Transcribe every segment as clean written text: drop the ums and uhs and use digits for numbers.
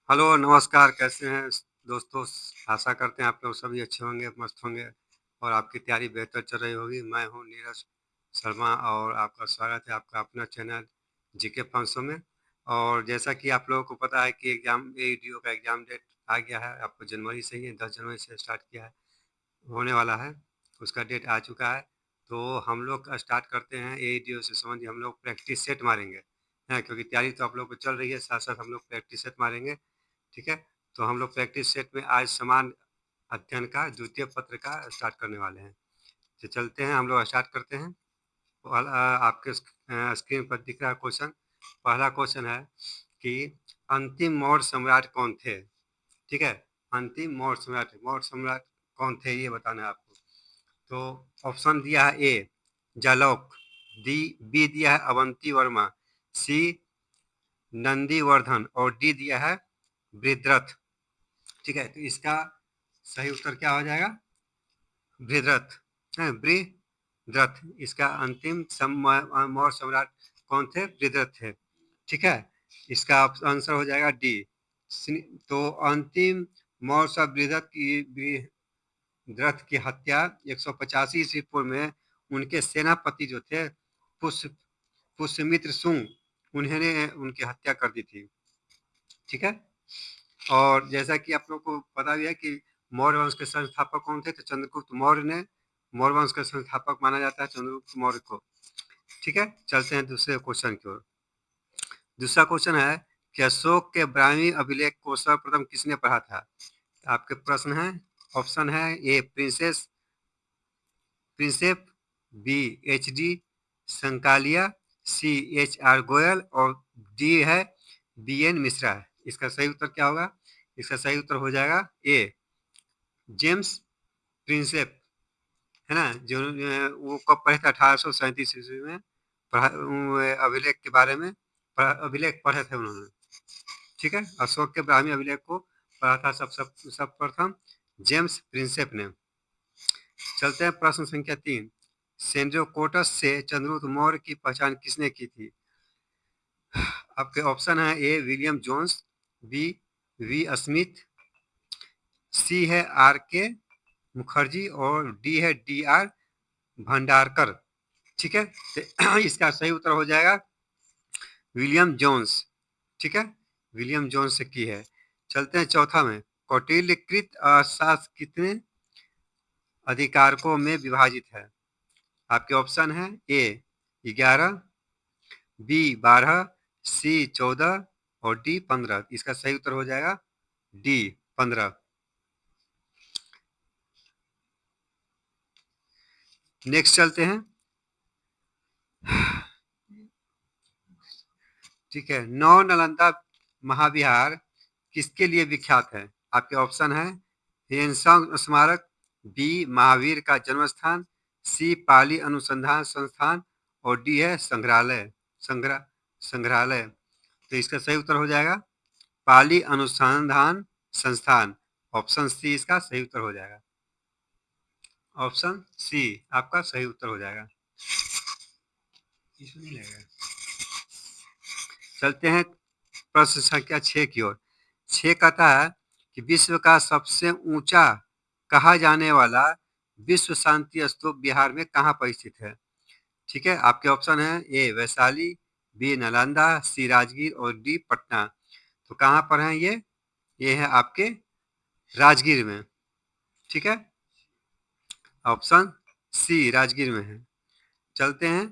Hello, नमस्कार, कैसे हैं दोस्तों? आशा करते हैं आप लोग सभी अच्छे होंगे, मस्त होंगे और आपकी तैयारी बेहतर चल रही होगी। मैं हूँ नीरज शर्मा और आपका स्वागत है आपका अपना चैनल जीके 500 में। और जैसा कि आप लोगों को पता है कि एडीओ का एग्ज़ाम डेट आ गया है, आपको जनवरी से ही 10 जनवरी से स्टार्ट किया है, होने वाला है, उसका डेट आ चुका है। तो हम लोग स्टार्ट करते हैं एडीओ से संबंधित हम लोग प्रैक्टिस सेट मारेंगे, हैं? क्योंकि तैयारी तो आप लोग को चल रही है, साथ-साथ हम लोग प्रैक्टिस सेट मारेंगे। ठीक है? तो हम लोग प्रैक्टिस सेट में आज समान अध्ययन का द्वितीय पत्र का स्टार्ट करने वाले हैं। तो चलते हैं, हम लोग स्टार्ट करते हैं। पहला आपके स्क्रीन पर दिख रहा है क्वेश्चन। पहला क्वेश्चन है कि अंतिम मौर्य सम्राट कौन थे? ठीक है? अंतिम मौर्य सम्राट कौन थे ये बताना है आपको। तो ऑप्शन दिया है ए जालौक, बी दिया है अवंती वर्मा, सी नंदीवर्धन और डी दिया है बृहद्रथ। ठीक है, तो इसका सही उत्तर क्या हो जाएगा? बृहद्रथ है, बृहद्रथ। इसका अंतिम मौर्य सम्राट कौन थे? बृहद्रथ थे। ठीक है, इसका आंसर हो जाएगा डी। तो अंतिम मौर्य बृहद्रथ की हत्या 185 ईस्वी पूर्व में उनके सेनापति जो थे पुष्य पुष्यमित्र शुंग, उन्होंने उनकी हत्या कर दी थी। ठीक है, और जैसा कि आप लोग को पता भी है कि मौर्य वंश के संस्थापक कौन थे? तो चंद्रगुप्त मौर्य ने मौर्य वंश का संस्थापक माना जाता है चंद्रगुप्त मौर्य को। ठीक है, चलते हैं दूसरे क्वेश्चन की ओर। दूसरा क्वेश्चन है कि अशोक के ब्राह्मी अभिलेख को सर्वप्रथम किसने पढ़ा था? आपके प्रश्न है, ऑप्शन है A Prinsep, B H D Sankalia, C H R Goyal और डी है बी एन मिश्रा। इसका सही उत्तर क्या होगा? इसका सही उत्तर हो जाएगा ए जेम्स प्रिंसेप, है ना, जो वो कब पढ़े थे? 1837 ईस्वी में अभिलेख के बारे में अभिलेख पढ़े थे उन्होंने। ठीक है, अशोक के ब्राह्मी अभिलेख को पढ़ा था सब प्रथम जेम्स प्रिंसेप ने। चलते हैं प्रश्न संख्या 3। सेंड्रोकोटस से चंद्रगुप्त मौर्य की पहचान किसने की थी? आपके ऑप्शन है A William Jones, B V Smith, C है आर के मुखर्जी और डी है डी आर भंडारकर। ठीक है, तो इसका सही उत्तर हो जाएगा विलियम जोन्स। ठीक है, विलियम जोन्स से की है। चलते हैं चौथा में, कौटिल्यकृत अर्थशास्त्र कितने अधिकारकों में विभाजित है? आपके ऑप्शन है ए 11, बी 12, सी 14 और डी 15। इसका सही उत्तर हो जाएगा डी 15। नेक्स्ट चलते हैं। ठीक है, नौ नालंदा महाविहार किसके लिए विख्यात है? आपके ऑप्शन है हेनसंग स्मारक, बी महावीर का जन्म स्थान, सी पाली अनुसंधान संस्थान और डी है संग्रहालय। तो इसका सही उत्तर हो जाएगा पाली अनुसंधान संस्थान। ऑप्शन सी इसका सही उत्तर हो जाएगा। ऑप्शन सी आपका सही उत्तर हो जाएगा। इसमें नहीं लगेगा। चलते हैं प्रश्न संख्या 6 की ओर। 6 कहता है कि विश्व का सबसे ऊंचा कहा जाने वाला विश्व शांति स्तूप बिहार में कहाँ पर स्थित है? ठीक है, आपके ऑप्शन है ए वैशाली, बी नालंदा, सी राजगीर और डी पटना। तो कहाँ पर है ये है आपके राजगीर में। ठीक है, ऑप्शन सी राजगीर में है। चलते हैं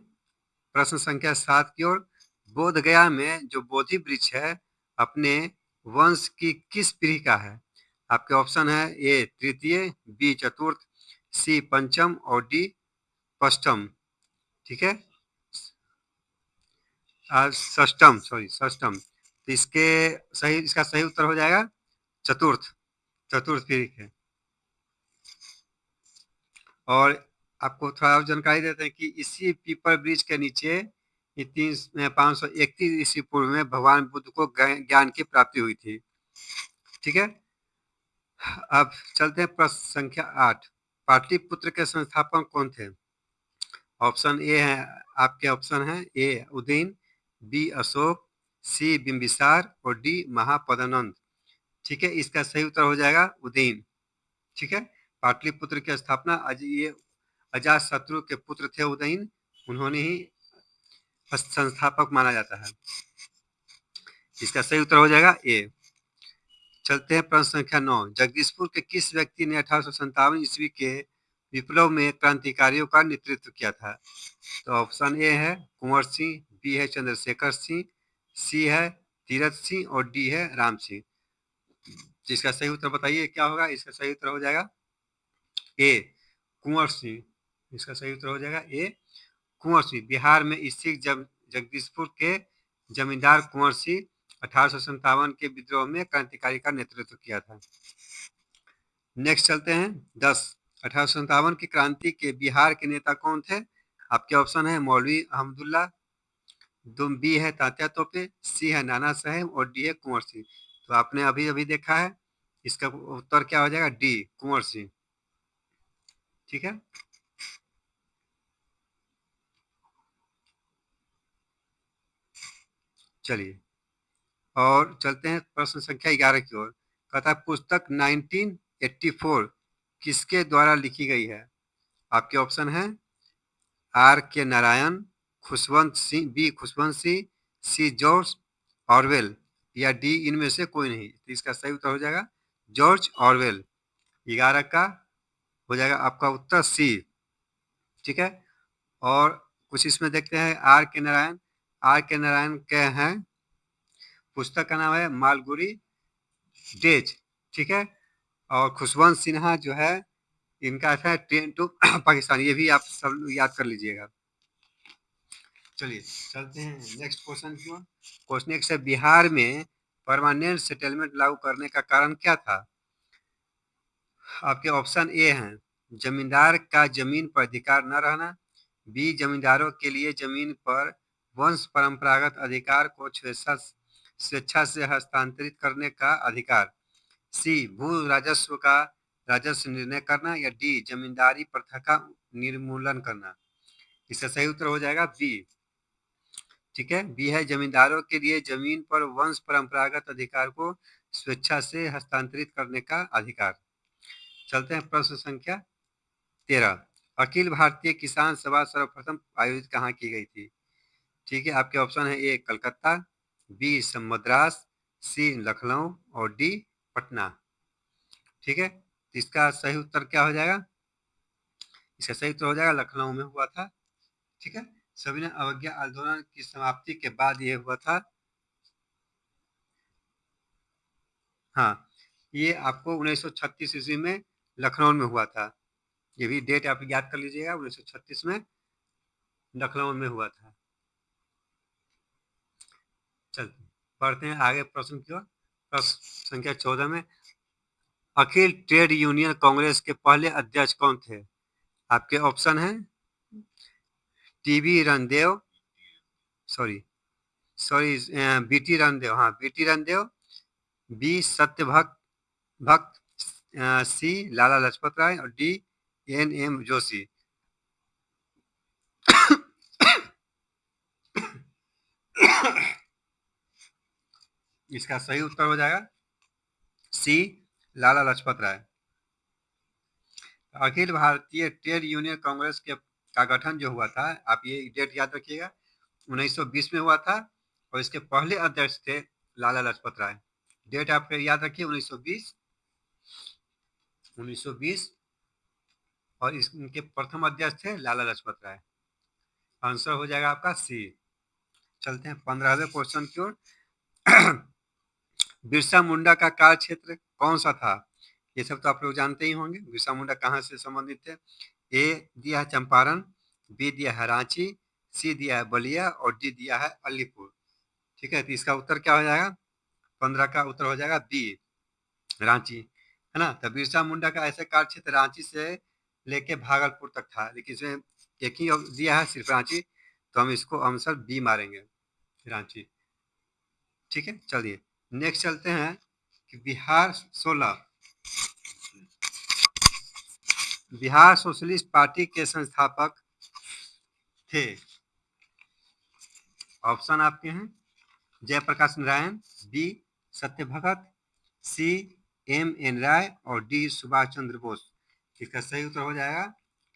प्रश्न संख्या 7 की ओर। बोध गया में जो बोधि वृक्ष है अपने वंश की किस पीढ़ी का है? आपके ऑप्शन है ए तृतीय, बी चतुर्थ, सी पंचम और डी षष्ठम। ठीक है, षष्ठम। तो इसका सही उत्तर हो जाएगा चतुर्थ, चतुर्थ पीढ़ी के। और आपको थोड़ा और जानकारी देते हैं कि इसी पीपल वृक्ष के नीचे ये 531 ईस्वी पूर्व में भगवान बुद्ध को ज्ञान की प्राप्ति हुई थी। ठीक है, अब चलते हैं प्रश्न संख्या 8। पाटलिपुत्र के संस्थापक कौन थे? ऑप्शन ए है, आपके ऑप्शन है ए उदयन, बी अशोक, सी बिंबिसार और डी महापद्मनंद। ठीक है, इसका सही उत्तर हो जाएगा उदयन। ठीक है, पाटलिपुत्र की स्थापना ये अजात शत्रु के पुत्र थे उदयन, उन्होंने ही संस्थापक माना जाता है। इसका सही उत्तर हो जाएगा ए। चलते हैं प्रश्न संख्या 9। जगदीशपुर के किस व्यक्ति ने 1857 ईस्वी के विप्लव में क्रांतिकारियों का नेतृत्व किया था? तो ऑप्शन ए है कुंवर सिंह, बी है चंद्रशेखर सिंह, सी है तीरथ सिंह और डी है राम सिंह। जिसका सही उत्तर बताइए क्या होगा? इसका सही उत्तर हो जाएगा ए कुंवर सिंह। इसका सही उत्तर हो जाएगा ए कुंवर सिंह। बिहार में स्थित जगदीशपुर के जमींदार कुंवर सिंह 1857 के विद्रोह में क्रांतिकारी का नेतृत्व किया था। नेक्स्ट चलते हैं 10। 1857 की क्रांति के बिहार के नेता कौन थे? आपके ऑप्शन है मौलवी अहमदुल्ला, बी है तात्या तोपे, सी है नाना साहेब और डी है कुंवर सिंह। तो आपने अभी अभी देखा है, इसका उत्तर क्या हो जाएगा? डी कुंवर सिंह। ठीक है, चलिए और चलते हैं प्रश्न संख्या 11 की ओर। कहता पुस्तक 1984 किसके द्वारा लिखी गई है? आपके ऑप्शन है आर के Narayan, Khushwant Singh, B Khushwant Singh, C George Orwell या डी इनमें से कोई नहीं। तो इसका सही उत्तर हो जाएगा जॉर्ज ऑरवेल। 11 का हो जाएगा आपका उत्तर सी। ठीक है, और कुछ इसमें देखते हैं आर के नारायण। आर के नारायण के हैं, पुस्तक का नाम है मालगुडी डेज। ठीक है, और खुशवंत सिन्हा जो है इनका है ट्रेन टू पाकिस्तान। ये भी आप सब याद कर लीजिएगा। चलिए चलते हैं नेक्स्ट क्वेश्चन की ओर। क्वेश्चन एक से बिहार में परमानेंट सेटलमेंट लागू करने का कारण क्या था? आपके ऑप्शन ए हैं जमींदार का जमीन पर अधिकार न रहना, बी जमींदारों के लिए जमीन पर वंश परंपरागत अधिकार को स्वेच्छा से हस्तांतरित करने का अधिकार, सी भू राजस्व का राजस्व निर्णय करना या डी जमींदारी प्रथा का निर्मूलन करना। इसका सही उत्तर हो जाएगा बी। ठीक है, बी है जमींदारों के लिए जमीन पर वंश परंपरागत अधिकार को स्वेच्छा से हस्तांतरित करने का अधिकार। चलते हैं प्रश्न संख्या 13। अखिल भारतीय किसान सभा सर्वप्रथम आयोजित कहाँ की गई थी? ठीक है, आपके ऑप्शन है ए कलकत्ता, बी मद्रास, सी लखनऊ और डी पटना। ठीक है, इसका सही उत्तर क्या हो जाएगा? इसका सही उत्तर हो जाएगा लखनऊ में हुआ था। ठीक है, सविनय अवज्ञा आंदोलन की समाप्ति के बाद ये हुआ था। हाँ, ये आपको 1936 ईस्वी में लखनऊ में हुआ था। ये भी डेट आप याद कर लीजिएगा, 1936 में लखनऊ में हुआ था। चलते बढ़ते हैं आगे प्रश्न की ओर। प्रश्न संख्या 14 में अखिल ट्रेड यूनियन कांग्रेस के पहले अध्यक्ष कौन थे? आपके ऑप्शन हैं TB Randev, sorry sorry BT Randev, हाँ बीटी रणदेव, बी सत्यभक्त भक्त, सी लाला लाजपत राय और डी एन एम जोशी। इसका सही उत्तर हो जाएगा सी लाला लाजपत राय। अखिल भारतीय ट्रेड यूनियन कांग्रेस के का गठन जो हुआ था, आप ये डेट याद रखिएगा, 1920 में हुआ था और इसके पहले अध्यक्ष थे लाला लाजपत राय। डेट आप याद रखिए 1920, 1920 और इनके प्रथम अध्यक्ष थे लाला लाजपत राय। आंसर हो जाएगा आपका सी। चलते हैं 15वें क्वेश्चन की ओर। बिरसा मुंडा का कार्य क्षेत्र कौन सा था? ये सब तो आप लोग जानते ही होंगे। बिरसा मुंडा कहाँ से संबंधित थे? ए दिया है चंपारण, बी दिया है रांची, सी दिया है बलिया और डी दिया है अलीपुर। ठीक है, तो इसका उत्तर क्या हो जाएगा? 15 का उत्तर हो जाएगा बी रांची, है ना। तो बिरसा मुंडा का ऐसे कार्य क्षेत्र रांची से लेके भागलपुर तक था, लेकिन इसमें एक ही दिया है सिर्फ रांची, तो हम इसको आंसर बी मारेंगे, रांची। ठीक है, चलिए नेक्स्ट चलते हैं कि बिहार सोशलिस्ट पार्टी के संस्थापक थे। ऑप्शन आपके हैं जयप्रकाश नारायण, बी सत्य भगत, सी M.N. राय और डी सुभाष चंद्र बोस। इसका सही उत्तर हो जाएगा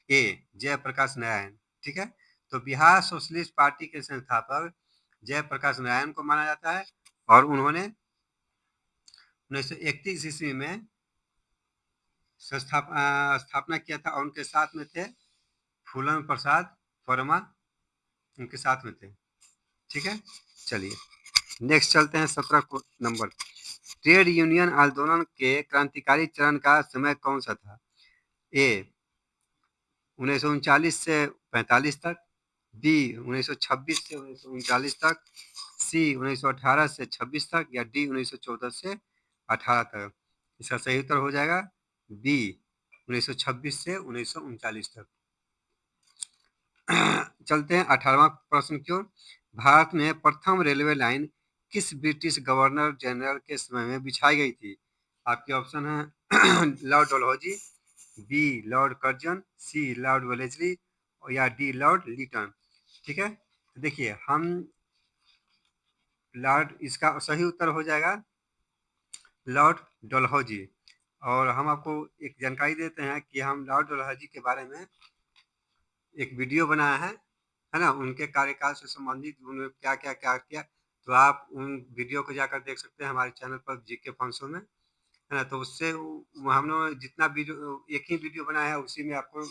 ए जयप्रकाश नारायण। ठीक है, तो बिहार सोशलिस्ट पार्टी के संस्थापक जयप्रकाश नारायण को माना जाता है और उन्होंने 1931 ईस्वी में स्थापना किया था और उनके साथ में थे फूलन प्रसाद वर्मा, उनके साथ में थे। ठीक है, चलिए नेक्स्ट चलते हैं 17 नंबर। ट्रेड यूनियन आंदोलन के क्रांतिकारी चरण का समय कौन सा था? ए 1939 से 45 तक, बी 1926 से 1939 तक, सी 1918 से 26 तक या डी 1914 से 18 तक। इसका सही उत्तर हो जाएगा बी 1926 से 1939 तक। चलते हैं 18वां प्रश्न की ओर। भारत में प्रथम रेलवे लाइन किस ब्रिटिश गवर्नर जनरल के समय में बिछाई गई थी? आपके ऑप्शन है Lord Dalhousie, B Lord Curzon, C Lord Wellesley और या डी लॉर्ड लिटन। ठीक है, तो देखिए हम लॉर्ड, इसका सही उत्तर हो जाएगा लॉर्ड डलहौजी। और हम आपको एक जानकारी देते हैं कि हम लॉर्ड डलहौजी के बारे में एक वीडियो बनाया है ना, उनके कार्यकाल से संबंधित उन्होंने क्या क्या क्या किया, तो आप उन वीडियो को जाकर देख सकते हैं हमारे चैनल पर जीके फंसों में, है ना। तो उससे हम लोग जितना वीडियो, एक ही वीडियो बनाया है उसी में आपको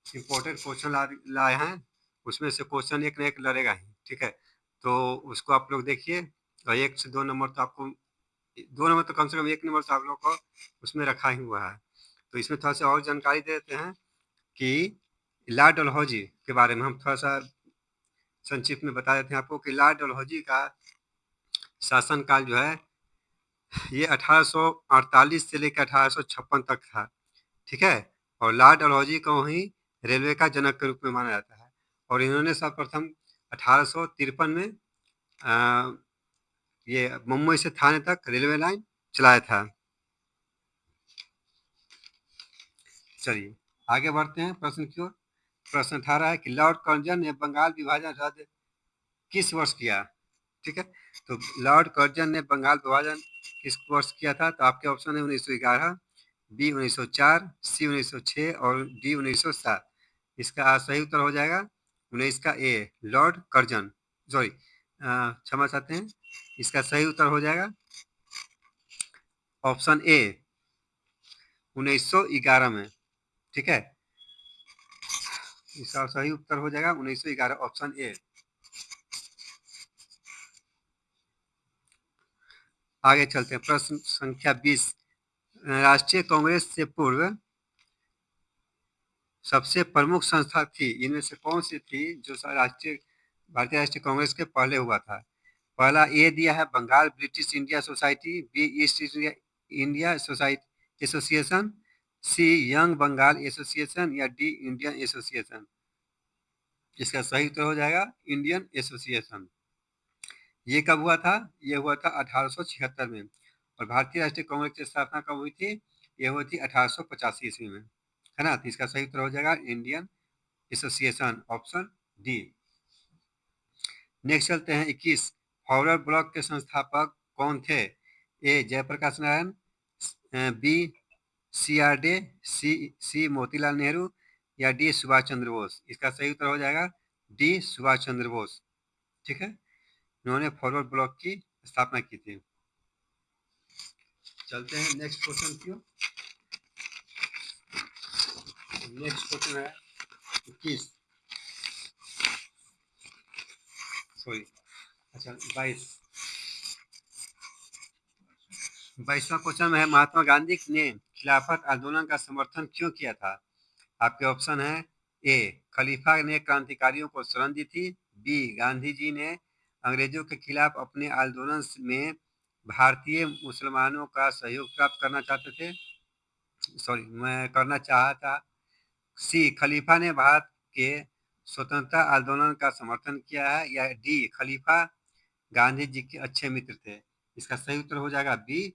इम्पोर्टेंट क्वेश्चन लाए हैं, उसमें से क्वेश्चन एक न एक लड़ेगा ही। ठीक है, तो उसको आप लोग देखिए और 1 से 2 नंबर तो आपको, 2 नंबर तो कम से कम 1 नंबर तो आप लोग को उसमें रखा ही हुआ है। तो इसमें थोड़ा सा और जानकारी दे देते हैं कि लॉर्ड डलहौजी के बारे में हम थोड़ा सा संक्षिप्त में बता देते हैं आपको कि लॉर्ड डलहौजी का शासनकाल जो है ये 1848 से लेकर 1856 तक था। ठीक है, और लॉर्ड डलहौजी को ही रेलवे का जनक के रूप में माना जाता है और इन्होंने सर्वप्रथम 1853 में ये मुंबई से थाने तक रेलवे लाइन चलाया था। चलिए आगे बढ़ते हैं प्रश्न की ओर। प्रश्न 18 है कि लॉर्ड कर्जन ने बंगाल विभाजन रद्द किस वर्ष किया? ठीक है, तो लॉर्ड कर्जन ने बंगाल विभाजन किस वर्ष किया था? तो आपके ऑप्शन है 1911, बी 1904, सी 1906 और डी 1907। इसका सही उत्तर हो जाएगा 19 का ए लॉर्ड कर्जन, सॉरी क्षमा चाहते हैं, इसका सही उत्तर हो जाएगा ऑप्शन ए 1911 में। ठीक है, इसका सही उत्तर हो जाएगा 1911 ऑप्शन ए। आगे चलते हैं प्रश्न संख्या 20। राष्ट्रीय कांग्रेस से पूर्व सबसे प्रमुख संस्था थी, इनमें से कौन सी थी जो भारतीय राष्ट्रीय कांग्रेस के पहले हुआ था? पहला ए दिया है Bengal British India Society, B East India Society Association, C Young Bengal Association या डी इंडियन एसोसिएशन। इसका सही उत्तर हो जाएगा इंडियन एसोसिएशन। ये कब हुआ था? ये हुआ था 1876 में। और भारतीय राष्ट्रीय कांग्रेस की स्थापना कब हुई थी? ये हुई थी 1885 ईस्वी में, है ना। तो इसका सही उत्तर हो जाएगा Indian Association option D. Next चलते हैं 21। फॉरवर्ड ब्लॉक के संस्थापक कौन थे? A Jayaprakash Narayan, B C R De, C Motilal Nehru या डी सुभाष चंद्र बोस। इसका सही उत्तर हो जाएगा डी सुभाष चंद्र बोस। ठीक है, उन्होंने फॉरवर्ड ब्लॉक की स्थापना की थी। चलते हैं नेक्स्ट क्वेश्चन की ओर। नेक्स्ट क्वेश्चन है 21, सॉरी अच्छा 22वां क्वेश्चन में है महात्मा गांधी ने खिलाफत आंदोलन का समर्थन क्यों किया था? आपके ऑप्शन है ए खलीफा ने क्रांतिकारियों को शरण दी थी, बी गांधी जी ने अंग्रेजों के खिलाफ अपने आंदोलन में भारतीय मुसलमानों का सहयोग प्राप्त करना चाहते थे, सॉरी मैं करना चाहा था, सी खलीफा ने भारत के स्वतंत्रता आंदोलन का समर्थन किया है या डी खलीफा गांधी जी के अच्छे मित्र थे। इसका सही उत्तर हो जाएगा बी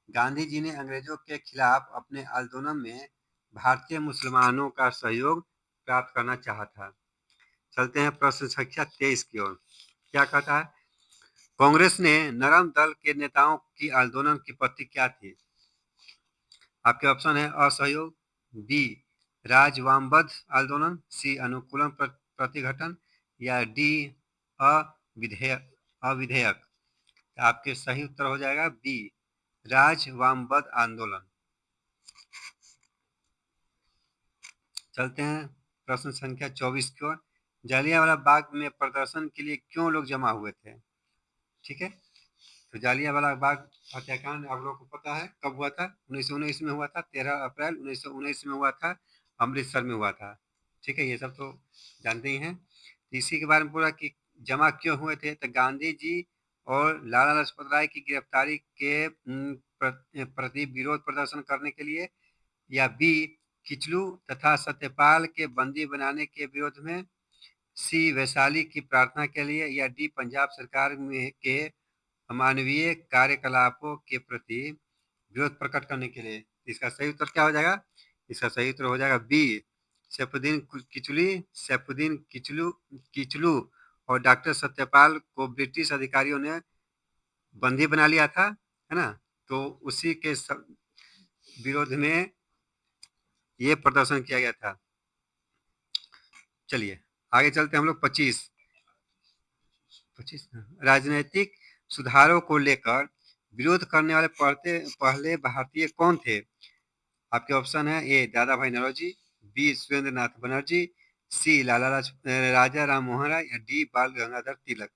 गांधी जी ने अंग्रेजों के खिलाफ अपने आंदोलन में भारतीय मुसलमानों का सहयोग प्राप्त करना चाहा था। चलते हैं प्रश्न संख्या 23 की ओर। क्या कहता है? कांग्रेस ने नरम दल के नेताओं की आंदोलन की पत्ती क्या थी? आपके ऑप्शन है असहयोग, बी राजवामबद्ध आंदोलन, सी अनुकूलन प्रतिघटन या डी अविधेयक अविधेयक। आपके सही उत्तर हो जाएगा बी राजवामबद्ध आंदोलन। चलते हैं प्रश्न संख्या 24 की ओर। जालियांवाला बाग में प्रदर्शन के लिए क्यों लोग जमा हुए थे? ठीक है, तो जालियांवाला बाग हत्याकांड आप लोगों को पता है कब हुआ था? 1919 में हुआ था। 13 अप्रैल 1919 में हुआ था, अमृतसर में हुआ था। ठीक है, ये सब तो जानते ही हैं। इसी के बारे में पूरा कि जमा क्यों हुए थे, तो गांधी जी और लाला लाजपत राय की गिरफ्तारी के प्रति विरोध प्रदर्शन करने के लिए, या बी किचलू तथा सत्यपाल के बंदी बनाने के विरोध में, सी वैशाली की प्रार्थना के लिए, या डी पंजाब सरकार में के अमानवीय कार्यकलापों के प्रति विरोध प्रकट करने के लिए। इसका सही उत्तर क्या हो जाएगा? इसका सही उत्तर हो जाएगा बी सैफुद्दीन किचलू और डॉक्टर सत्यपाल को ब्रिटिश अधिकारियों ने बंदी बना लिया था, है ना, तो उसी के विरोध में ये प्रदर्शन किया गया था। चलिए आगे चलते हैं हम लोग। 25 राजनीतिक सुधारों को लेकर विरोध करने वाले पहले भारतीय कौन थे? आपके ऑप्शन है ए दादा भाई नौरोजी, बी सुरेंद्र नाथ बनर्जी, सी राजा राम मोहन राय, या डी बाल गंगाधर तिलक।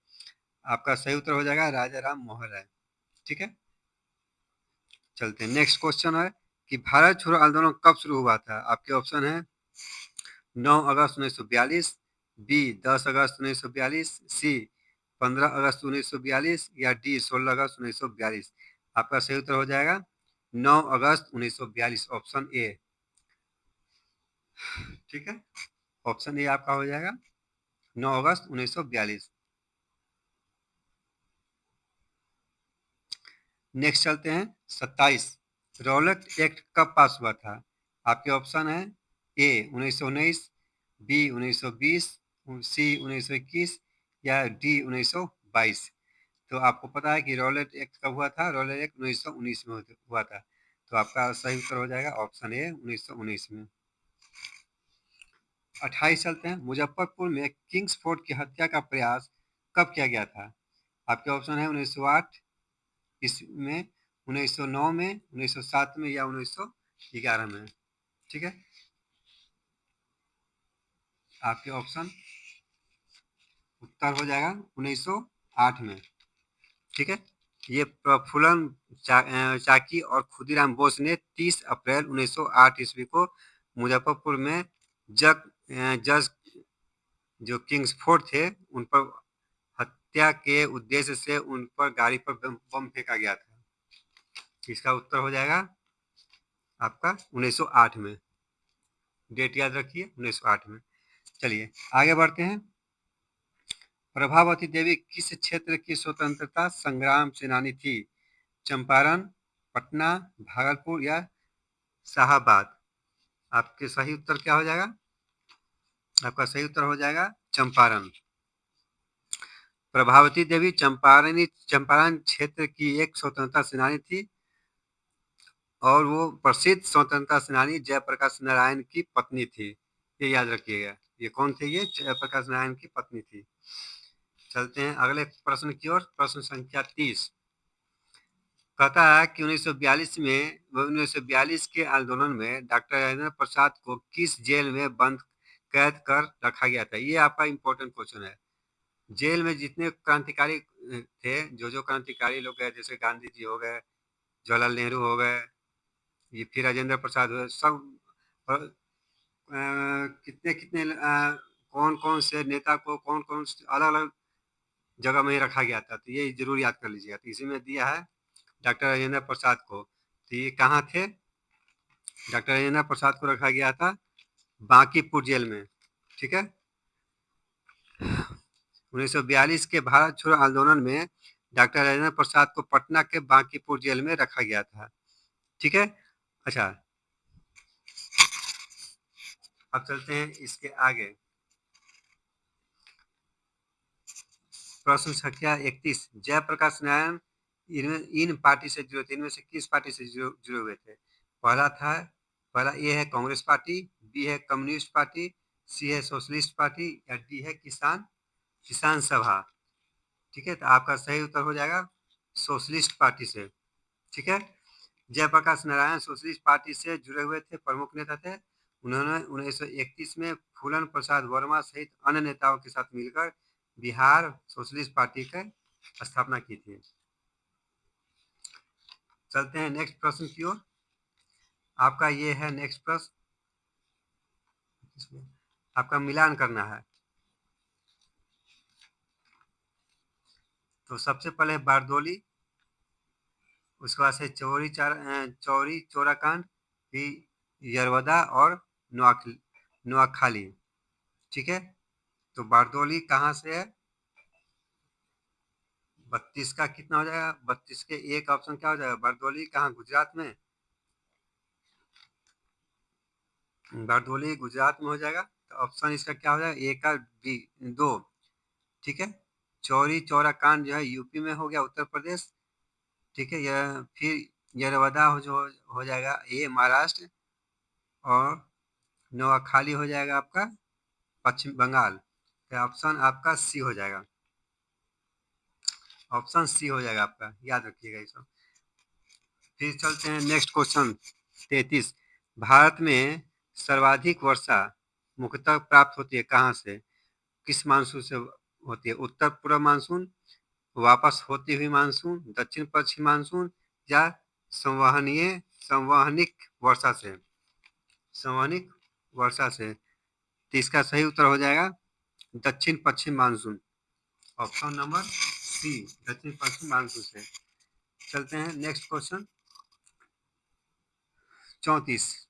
आपका सही उत्तर हो जाएगा राजा राम मोहन राय। ठीक है, चलते हैं। नेक्स्ट क्वेश्चन है कि भारत छोड़ो आंदोलन कब शुरू हुआ था? आपके ऑप्शन है 9 अगस्त 1942, बी 10 अगस्त 1942, सी 15 अगस्त 1942, या डी 16 अगस्त 1942। आपका सही उत्तर हो जाएगा 9 अगस्त 1942, ऑप्शन ए। ठीक है, ऑप्शन ए आपका हो जाएगा 9 अगस्त 1942। नेक्स्ट चलते हैं 27। रॉलेट एक्ट कब पास हुआ था? आपके ऑप्शन है ए 1919, बी 1920, सी 1921, या डी 1922। तो आपको पता है कि रॉलेट एक्ट कब हुआ था? रॉलेट एक्ट 1919 में हुआ था। तो आपका सही उत्तर हो जाएगा ऑप्शन ए 1919 में। 28 चलते हैं। मुजफ्फरपुर में किंग्स फोर्ट की हत्या का प्रयास कब किया गया था? आपके ऑप्शन है 1908 इसमें, 1909 में, 1907 में, या 1911 में। ठीक है, आपके ऑप्शन उत्तर हो जाएगा 1908 में। ठीक है, ये प्रफुल्ल चाकी और खुदीराम बोस ने 30 अप्रैल 1908 ईस्वी को मुजफ्फरपुर में जज जो किंग्स फोर्ट थे उन पर हत्या के उद्देश्य से उन पर गाड़ी पर बम फेंका गया था। इसका उत्तर हो जाएगा आपका 1908 में। डेट याद रखिए 1908 में। चलिए आगे बढ़ते हैं। प्रभावती देवी किस क्षेत्र की स्वतंत्रता संग्राम सेनानी थी? चंपारण, पटना, भागलपुर, या शाहाबाद। आपके सही उत्तर क्या हो जाएगा? आपका सही उत्तर हो जाएगा चंपारण। प्रभावती देवी चंपारण क्षेत्र की एक स्वतंत्रता सेनानी थी और वो प्रसिद्ध स्वतंत्रता सेनानी जयप्रकाश नारायण की पत्नी थी। ये याद रखिएगा। ये कौन थे? ये जयप्रकाश नारायण की पत्नी थी। चलते हैं अगले प्रश्न की ओर। प्रश्न संख्या 30 कहता है कि 1942 के आंदोलन में डॉक्टर राजेंद्र प्रसाद को किस जेल में बंद कैद कर रखा गया था? ये आपका इम्पोर्टेंट क्वेश्चन है। जेल में जितने क्रांतिकारी थे, जो क्रांतिकारी लोग गए, जैसे गांधी जी हो गए, जवाहरलाल नेहरू हो गए, ये फिर राजेंद्र प्रसाद हुए, सब कितने कितने कौन कौन से नेता को कौन कौन अलग अलग जगह में रखा गया था, तो ये जरूर याद कर लीजिएगा। तो इसी में दिया है डॉक्टर राजेंद्र प्रसाद को। तो ये कहाँ थे? डॉक्टर राजेंद्र प्रसाद को रखा गया था बांकीपुर जेल में। ठीक है, 1942 के भारत छोड़ो आंदोलन में डॉक्टर राजेंद्र प्रसाद को पटना के बांकीपुर जेल में रखा गया था। ठीक है, अच्छा अब चलते हैं इसके आगे। प्रश्न संख्या 31, जयप्रकाश नारायण इन पार्टी से जुड़े थे, इनमें से किस पार्टी से जुड़े हुए थे? पहला ए है कांग्रेस पार्टी, बी है कम्युनिस्ट पार्टी, सी है सोशलिस्ट पार्टी या डी है किसान सभा। ठीक है, तो आपका सही उत्तर हो जाएगा सोशलिस्ट पार्टी से। ठीक है, जयप्रकाश नारायण सोशलिस्ट पार्टी से जुड़े हुए थे, प्रमुख नेता थे। उन्होंने 1931 में फूलन प्रसाद वर्मा सहित अन्य नेताओं के साथ मिलकर बिहार सोशलिस्ट पार्टी की स्थापना की थी। चलते हैं नेक्स्ट प्रश्न की ओर। आपका ये है नेक्स्ट प्रश्न, आपका मिलान करना है। तो सबसे पहले बारदोली, उसके बाद से चौरी चौरा कांड, फिर यरवदा और नुआखाली। ठीक है, तो बारदोली कहाँ से है? 32 का कितना हो जाएगा? 32 के एक ऑप्शन क्या हो जाएगा? बारदोली कहाँ? गुजरात में। बारदोली गुजरात में हो जाएगा, तो ऑप्शन इसका क्या हो जाएगा? ए का बी 2। ठीक है, चौरी चौरा कांड जो है यूपी में हो गया, उत्तर प्रदेश। ठीक है, यह फिर यरवदा हो जाएगा ए महाराष्ट्र, और नोआखाली हो जाएगा आपका पश्चिम बंगाल। तो ऑप्शन आपका सी हो जाएगा, ऑप्शन सी हो जाएगा आपका, याद रखिएगा इसको। फिर चलते हैं नेक्स्ट क्वेश्चन 33, भारत में सर्वाधिक वर्षा मुख्यतः प्राप्त होती है कहाँ से? किस मानसून से होती है? उत्तर पूर्व मानसून, वापस होती हुई मानसून, दक्षिण पश्चिम मानसून या संवहनिक वर्षा से? संवहनिक वर्षा से। तो इसका सही उत्तर हो जाएगा दक्षिण पश्चिम मानसून, ऑप्शन नंबर सी, दक्षिण पश्चिम मानसून से। चलते हैं नेक्स्ट क्वेश्चन 34,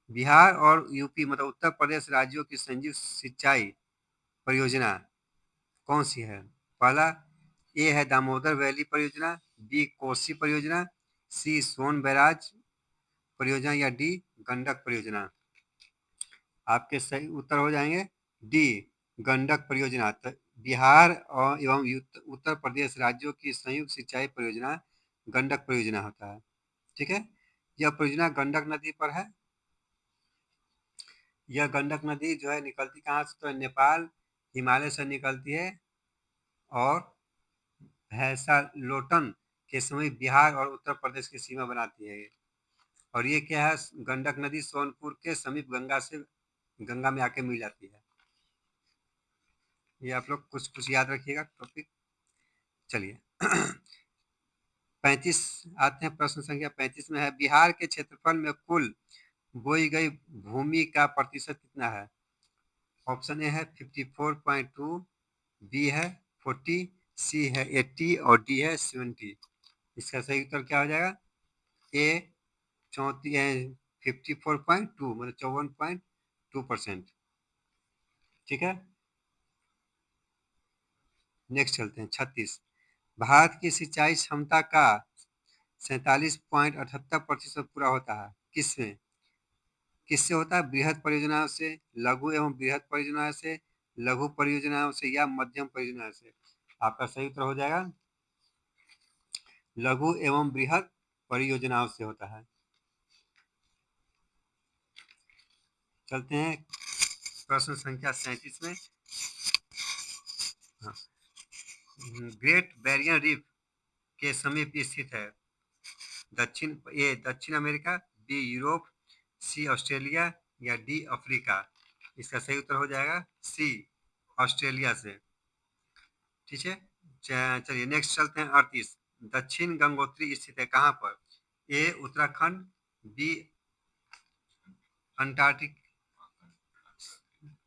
बिहार और यूपी मतलब उत्तर प्रदेश राज्यों की संयुक्त सिंचाई परियोजना कौन सी है? पहला ए है दामोदर वैली परियोजना, बी कोसी परियोजना, सी सोन बैराज परियोजना या डी गंडक परियोजना। आपके सही उत्तर हो जाएंगे डी गंडक परियोजना। तो बिहार और एवं उत्तर प्रदेश राज्यों की संयुक्त सिंचाई परियोजना गंडक परियोजना होता है। ठीक है, यह परियोजना गंडक नदी पर है। यह गंडक नदी जो है निकलती कहाँ से? तो नेपाल हिमालय से निकलती है और भैंसा लोटन के समीप बिहार और उत्तर प्रदेश की सीमा बनाती है। और ये क्या है? गंडक नदी सोनपुर के समीप गंगा में आके मिल जाती है। ये आप लोग कुछ कुछ याद रखिएगा टॉपिक। चलिए 35 आते हैं, प्रश्न संख्या 35 में है, बिहार के क्षेत्रफल में कुल बोई गई भूमि का प्रतिशत कितना है? ऑप्शन ए है 54.2, बी है 40, सी है 80 और डी है 70। इसका सही उत्तर क्या हो जाएगा? ए 54.2 मतलब 54.2%। ठीक है, नेक्स्ट चलते हैं 36, भारत की सिंचाई क्षमता का 47.78% पूरा होता है किसमें? किससे होता है? बृहद परियोजनाओं से, लघु एवं बृहद परियोजनाओं से, लघु परियोजनाओं से या मध्यम परियोजनाओं से? आपका सही उत्तर हो जाएगा लघु एवं बृहद परियोजनाओं से होता है। चलते हैं प्रश्न संख्या 37 में। हाँ, ग्रेट बैरियर रीफ के समीप स्थित है? दक्षिण अमेरिका, बी यूरोप, सी ऑस्ट्रेलिया या डी अफ्रीका। इसका सही उत्तर हो जाएगा सी ऑस्ट्रेलिया से। ठीक है, चलिए नेक्स्ट चलते हैं 38, दक्षिण गंगोत्री स्थित है कहाँ पर? ए उत्तराखंड, बी अंटार्कटिक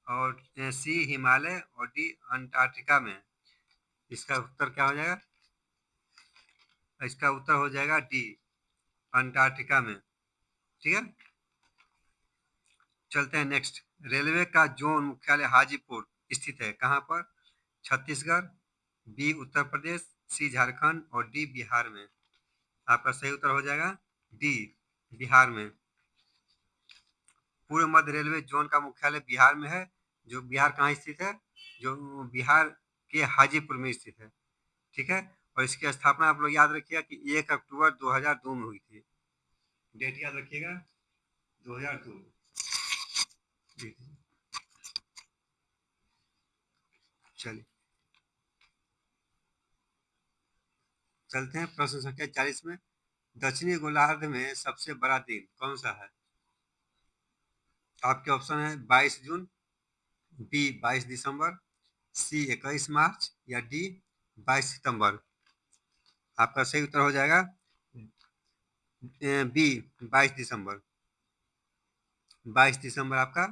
और सी हिमालय और डी अंटार्कटिका में। इसका उत्तर क्या हो जाएगा? इसका उत्तर हो जाएगा डी अंटार्कटिका में। ठीक है, चलते हैं नेक्स्ट, रेलवे का जोन मुख्यालय हाजीपुर स्थित है कहाँ पर? छत्तीसगढ़, बी उत्तर प्रदेश, सी झारखंड और डी बिहार में। आपका सही उत्तर हो जाएगा डी बिहार में। पूर्व मध्य रेलवे जोन का मुख्यालय बिहार में है। जो बिहार कहाँ स्थित है? जो बिहार के हाजीपुर में स्थित है। ठीक है, और इसकी स्थापना आप लोग याद रखिएगा कि 1 अक्टूबर 2002 में हुई थी। डेट याद रखिएगा, 2002। चलिए चलते हैं प्रश्न संख्या 40 में। दक्षिणी गोलार्ध में सबसे बड़ा दिन कौन सा है? आपके ऑप्शन है 22 जून, बी 22 दिसंबर, सी 21 मार्च या डी 22 सितंबर। आपका सही उत्तर हो जाएगा बी 22 दिसंबर। 22 दिसंबर आपका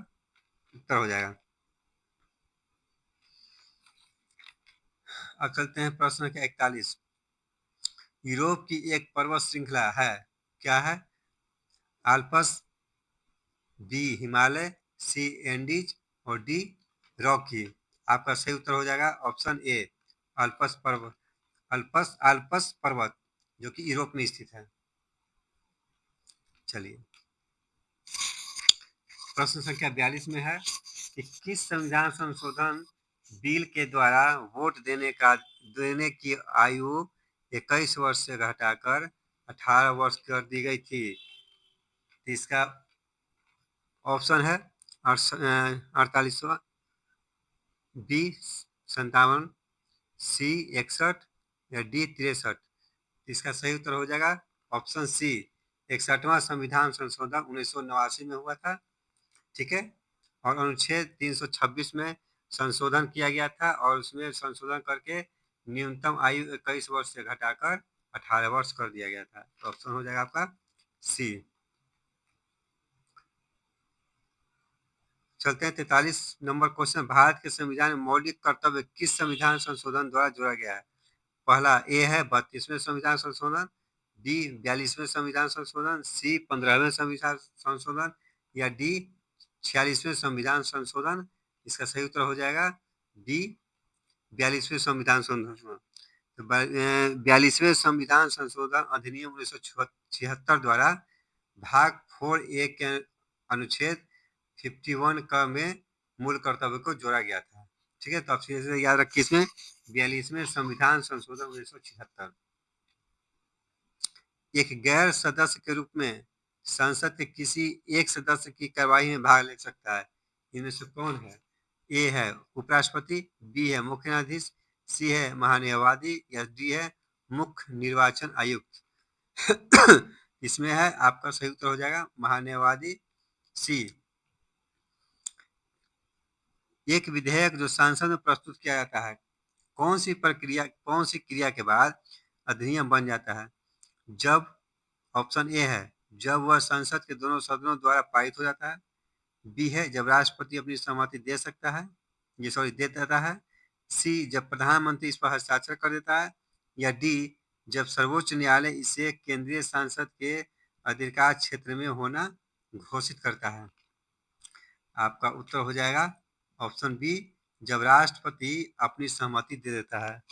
उत्तर हो जाएगा। अब चलते हैं प्रश्न संख्या 41। यूरोप की एक पर्वत श्रृंखला है, क्या है? आल्प्स, बी हिमालय, सी एंडीज और डी रॉकी। आपका सही उत्तर हो जाएगा ऑप्शन ए अल्पस पर्वत। अल्पस पर्वत जो कि यूरोप में स्थित है। चलिए प्रश्न संख्या 42 में है कि किस संविधान संशोधन बिल के द्वारा वोट देने की आयु 21 वर्ष से घटाकर 18 वर्ष कर दी गई थी? इसका ऑप्शन है 48वां, बी 57, सी 61 या डी 63। इसका सही उत्तर हो जाएगा ऑप्शन सी 61वां संविधान संशोधन 1989 में हुआ था। ठीक है, और अनुच्छेद 326 में संशोधन किया गया था और उसमें संशोधन करके न्यूनतम आयु 21 वर्ष से घटाकर 18 वर्ष कर दिया गया था। तो ऑप्शन हो जाएगा आपका सी। चलते हैं 43 नंबर क्वेश्चन। भारत के संविधान में मौलिक कर्तव्य किस संविधान संशोधन द्वारा जोड़ा गया है? पहला ए है 32वें संविधान संशोधन, बी 42वें संविधान संशोधन, सी 15वें संविधान संशोधन या डी 46वें संविधान संशोधन। इसका सही उत्तर हो जाएगा डी 42वें संविधान संशोधन। तो 42वें संविधान संशोधन अधिनियम 1976 द्वारा भाग 4A के अनुच्छेद 51 क में मूल कर्तव्य को जोड़ा गया था। ठीक है, तो आप याद रखिए इसमें 42वें संविधान संशोधन 1976। एक गैर सदस्य के रूप में संसद के किसी एक सदस्य की कार्यवाही में भाग ले सकता है, इनमें से कौन है? ए है उपराष्ट्रपति, बी है मुख्य न्यायाधीश, सी है महान्यायवादी या डी है मुख्य निर्वाचन आयुक्त। इसमें है आपका सही उत्तर हो जाएगा महान्यायवादी सी। एक विधेयक जो संसद में प्रस्तुत किया जाता है, कौन सी क्रिया के बाद अधिनियम बन जाता है? जब ऑप्शन ए है जब वह संसद के दोनों सदनों द्वारा पारित हो जाता है, बी है जब राष्ट्रपति अपनी सहमति दे सकता है, दे देता है, सी जब प्रधानमंत्री इस पर हस्ताक्षर कर देता है या डी जब सर्वोच्च न्यायालय इसे केंद्रीय संसद के अधिकार क्षेत्र में होना घोषित करता है। आपका उत्तर हो जाएगा ऑप्शन बी जब राष्ट्रपति अपनी सहमति दे देता है।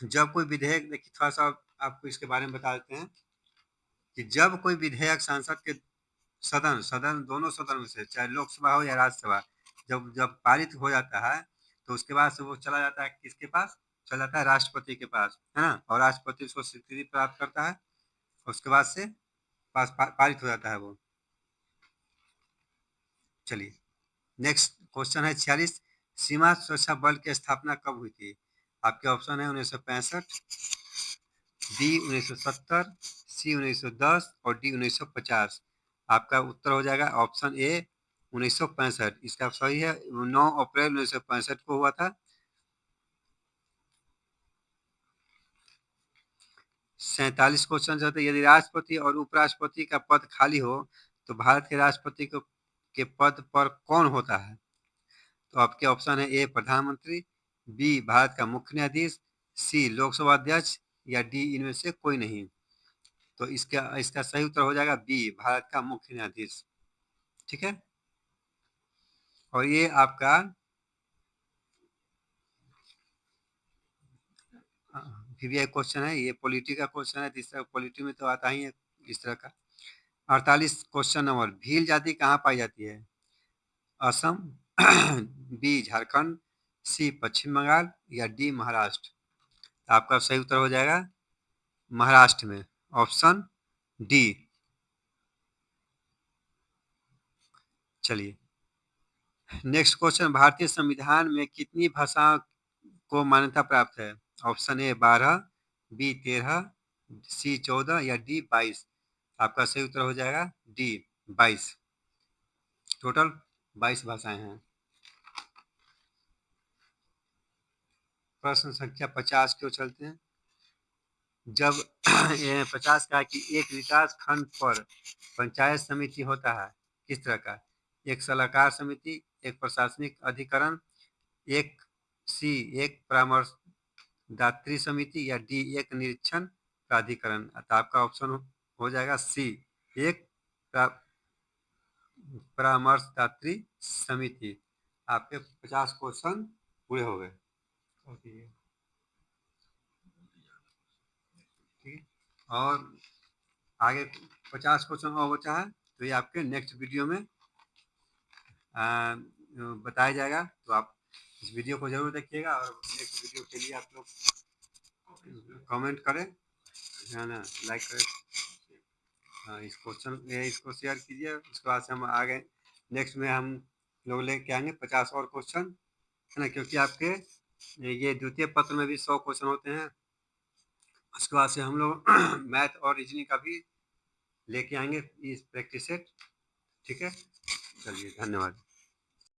जब कोई विधेयक, देखिए थोड़ा सा आपको इसके बारे में बता देते हैं कि जब कोई विधेयक संसद के सदन दोनों सदन में से, चाहे लोकसभा हो या राज्यसभा, जब जब पारित हो जाता है तो उसके बाद से वो चला जाता है किसके पास? चला जाता है राष्ट्रपति के पास, है ना, और राष्ट्रपति उसको स्वीकृति प्राप्त करता है और उसके बाद से पारित हो जाता है वो। चलिए नेक्स्ट क्वेश्चन है 46। सीमा सुरक्षा बल की स्थापना कब हुई थी? आपके ऑप्शन है 1965, बी 1970, सी 1910 और डी 1950। आपका उत्तर हो जाएगा ऑप्शन ए 1965। इसका सही है 9 अप्रैल 1965 को हुआ था। 47 क्वेश्चन रहते, यदि राष्ट्रपति और उपराष्ट्रपति का पद खाली हो तो भारत के राष्ट्रपति के पद पर कौन होता है? तो आपके ऑप्शन है ए प्रधानमंत्री, बी भारत का मुख्य न्यायाधीश, सी लोकसभा अध्यक्ष या डी इनमें से कोई नहीं। तो इसका इसका सही उत्तर हो जाएगा बी भारत का मुख्य न्यायाधीश। ठीक है, और ये आपका वीवीआई क्वेश्चन है, ये पॉलिटी का क्वेश्चन है। तीसरा पॉलिटी में तो आता ही है इस तरह का। 48 क्वेश्चन नंबर, भील जाति कहाँ पाई जाती है? असम, बी झारखंड, सी पश्चिम बंगाल या डी महाराष्ट्र। तो आपका सही उत्तर हो जाएगा महाराष्ट्र में, ऑप्शन डी। चलिए नेक्स्ट क्वेश्चन, भारतीय संविधान में कितनी भाषाओं को मान्यता प्राप्त है? ऑप्शन ए 12, बी 13, सी 14 या डी 22। आपका सही उत्तर हो जाएगा डी 22। टोटल 22 भाषाएं हैं। प्रश्न संख्या 50 की ओर चलते हैं। जब 50 का है कि एक विकास खंड पर पंचायत समिति होता है, किस तरह का? एक सलाहकार समिति, एक प्रशासनिक अधिकरण, एक परामर्शदात्री समिति या डी एक निरीक्षण प्राधिकरण। तो आपका ऑप्शन हो जाएगा सी, एक परामर्शदात्री समिति। आपके 50 क्वेश्चन पूरे हो गए। ठीक है, और आगे 50 क्वेश्चन और बचा है, तो ये आपके नेक्स्ट वीडियो में बताया जाएगा। तो आप इस वीडियो को जरूर देखिएगा और नेक्स्ट वीडियो के लिए आप लोग कमेंट करें, है ना, लाइक करें, इसको शेयर कीजिए। उसके बाद से हम आगे नेक्स्ट में हम लोग लेके आएंगे 50 और क्वेश्चन, है ना, क्योंकि आपके ये द्वितीय पत्र में भी 100 क्वेश्चन होते हैं। उसके बाद से हम लोग मैथ और रीजनिंग का भी लेके आएंगे इस प्रैक्टिस सेट। ठीक है, चलिए धन्यवाद।